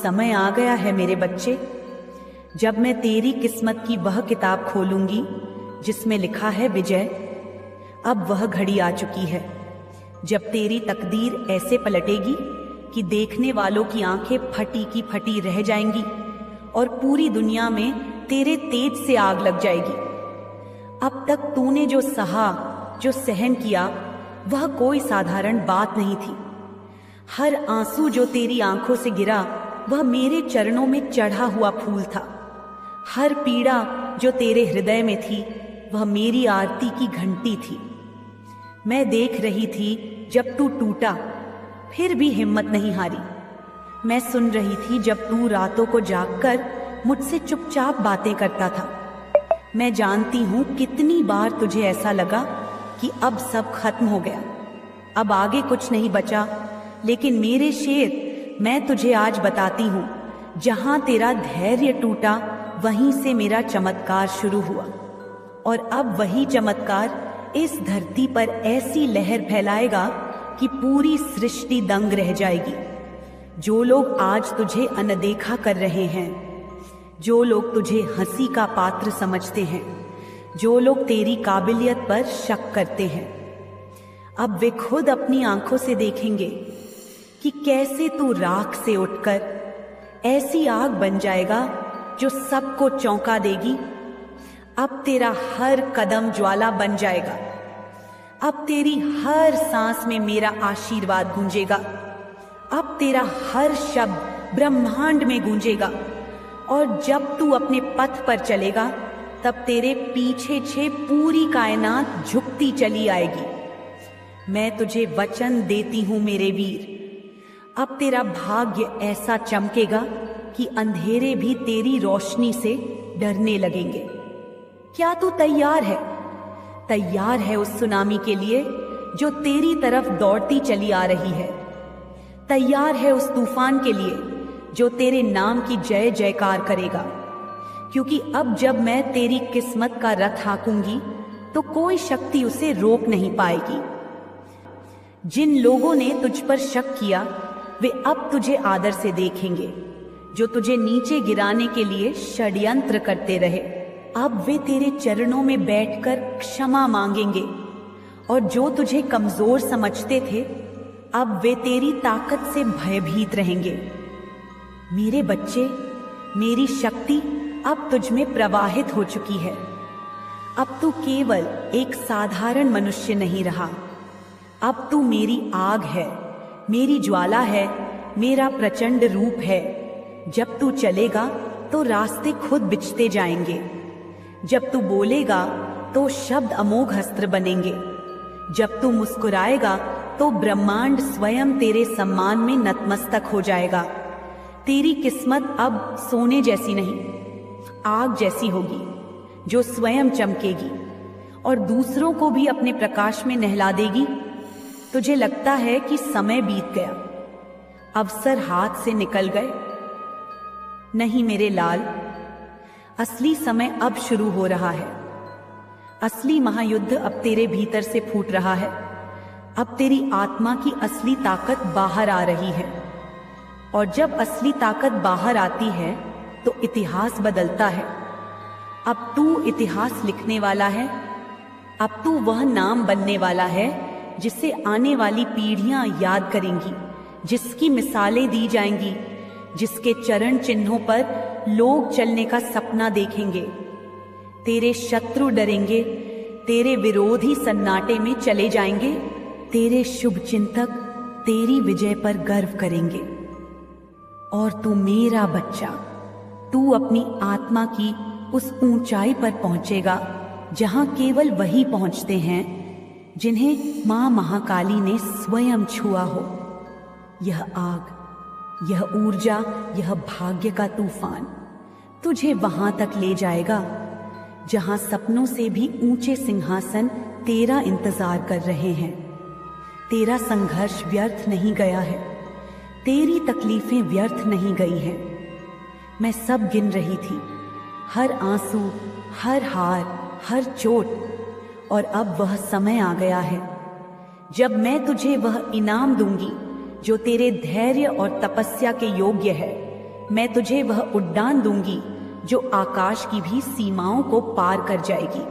समय आ गया है मेरे बच्चे, जब मैं तेरी किस्मत की वह किताब खोलूंगी जिसमें लिखा है विजय। अब वह घड़ी आ चुकी है जब तेरी तकदीर ऐसे पलटेगी कि देखने वालों की आंखें फटी की फटी रह जाएंगी और पूरी दुनिया में तेरे तेज से आग लग जाएगी। अब तक तूने जो सहा, जो सहन किया, वह कोई साधारण बात नहीं थी। हर आंसू जो तेरी आंखों से गिरा वह मेरे चरणों में चढ़ा हुआ फूल था। हर पीड़ा जो तेरे हृदय में थी वह मेरी आरती की घंटी थी। मैं देख रही थी जब तू टूटा, फिर भी हिम्मत नहीं हारी। मैं सुन रही थी जब तू रातों को जागकर मुझसे चुपचाप बातें करता था। मैं जानती हूँ कितनी बार तुझे ऐसा लगा कि अब सब खत्म हो गया, अब आगे कुछ नहीं बचा। लेकिन मेरे शेर, मैं तुझे आज बताती हूँ, जहाँ तेरा धैर्य टूटा वहीं से मेरा चमत्कार शुरू हुआ। और अब वही चमत्कार इस धरती पर ऐसी लहर फैलाएगा कि पूरी सृष्टि दंग रह जाएगी। जो लोग आज तुझे अनदेखा कर रहे हैं, जो लोग तुझे हंसी का पात्र समझते हैं, जो लोग तेरी काबिलियत पर शक करते हैं, अब वे खुद अपनी आंखों से देखेंगे कि कैसे तू राख से उठकर ऐसी आग बन जाएगा जो सबको चौंका देगी। अब तेरा हर कदम ज्वाला बन जाएगा। अब तेरी हर सांस में मेरा आशीर्वाद गूंजेगा। अब तेरा हर शब्द ब्रह्मांड में गूंजेगा। और जब तू अपने पथ पर चलेगा तब तेरे पीछे छे पूरी कायनात झुकती चली आएगी। मैं तुझे वचन देती हूं मेरे वीर, अब तेरा भाग्य ऐसा चमकेगा कि अंधेरे भी तेरी रोशनी से डरने लगेंगे। क्या तू तैयार है? तैयार है उस सुनामी के लिए जो तेरी तरफ दौड़ती चली आ रही है? तैयार है उस तूफान के लिए जो तेरे नाम की जय जयकार करेगा? क्योंकि अब जब मैं तेरी किस्मत का रथ हाँकूंगी तो कोई शक्ति उसे रोक नहीं पाएगी। जिन लोगों ने तुझ पर शक किया वे अब तुझे आदर से देखेंगे। जो तुझे नीचे गिराने के लिए षड्यंत्र करते रहे, अब वे तेरे चरणों में बैठकर क्षमा मांगेंगे। और जो तुझे कमजोर समझते थे, अब वे तेरी ताकत से भयभीत रहेंगे। मेरे बच्चे, मेरी शक्ति अब तुझ में प्रवाहित हो चुकी है। अब तू केवल एक साधारण मनुष्य नहीं रहा, अब तू मेरी आग है, मेरी ज्वाला है, मेरा प्रचंड रूप है। जब तू चलेगा तो रास्ते खुद बिछते जाएंगे। जब तू बोलेगा तो शब्द अमोघ अस्त्र बनेंगे। जब तू मुस्कुराएगा तो ब्रह्मांड स्वयं तेरे सम्मान में नतमस्तक हो जाएगा। तेरी किस्मत अब सोने जैसी नहीं, आग जैसी होगी जो स्वयं चमकेगी और दूसरों को भी अपने प्रकाश में नहला देगी। तुझे लगता है कि समय बीत गया, अवसर हाथ से निकल गए? नहीं मेरे लाल, असली समय अब शुरू हो रहा है। असली महायुद्ध अब तेरे भीतर से फूट रहा है। अब तेरी आत्मा की असली ताकत बाहर आ रही है। और जब असली ताकत बाहर आती है तो इतिहास बदलता है। अब तू इतिहास लिखने वाला है। अब तू वह नाम बनने वाला है जिसे आने वाली पीढ़ियां याद करेंगी, जिसकी मिसालें दी जाएंगी, जिसके चरण चिन्हों पर लोग चलने का सपना देखेंगे। तेरे शत्रु डरेंगे, तेरे विरोधी सन्नाटे में चले जाएंगे, तेरे शुभ चिंतक तेरी विजय पर गर्व करेंगे। और तू मेरा बच्चा, तू अपनी आत्मा की उस ऊंचाई पर पहुंचेगा जहां केवल वही पहुंचते हैं जिन्हें मां महाकाली ने स्वयं छुआ हो। यह आग, यह ऊर्जा, यह भाग्य का तूफान तुझे वहां तक ले जाएगा जहां सपनों से भी ऊंचे सिंहासन तेरा इंतजार कर रहे हैं। तेरा संघर्ष व्यर्थ नहीं गया है, तेरी तकलीफें व्यर्थ नहीं गई हैं। मैं सब गिन रही थी, हर आंसू, हर हार, हर चोट। और अब वह समय आ गया है जब मैं तुझे वह इनाम दूंगी जो तेरे धैर्य और तपस्या के योग्य है, मैं तुझे वह उड़ान दूंगी जो आकाश की भी सीमाओं को पार कर जाएगी।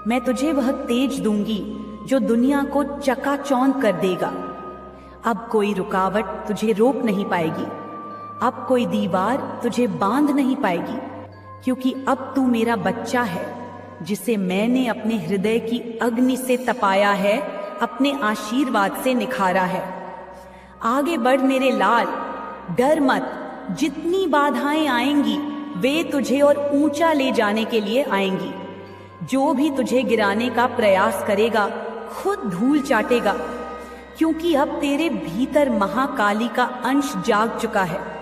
मैं तुझे वह तेज दूंगी जो दुनिया को चकाचौंध कर देगा। अब कोई रुकावट तुझे रोक नहीं पाएगी, अब कोई दीवार तुझे बांध नहीं पाएगी, क्योंकि अब तू मेरा बच्चा है जिसे मैंने अपने हृदय की अग्नि से तपाया है, अपने आशीर्वाद से निखारा है। आगे बढ़ मेरे लाल, डर मत। जितनी बाधाएं आएंगी वे तुझे और ऊंचा ले जाने के लिए आएंगी। जो भी तुझे गिराने का प्रयास करेगा खुद धूल चाटेगा, क्योंकि अब तेरे भीतर महाकाली का अंश जाग चुका है।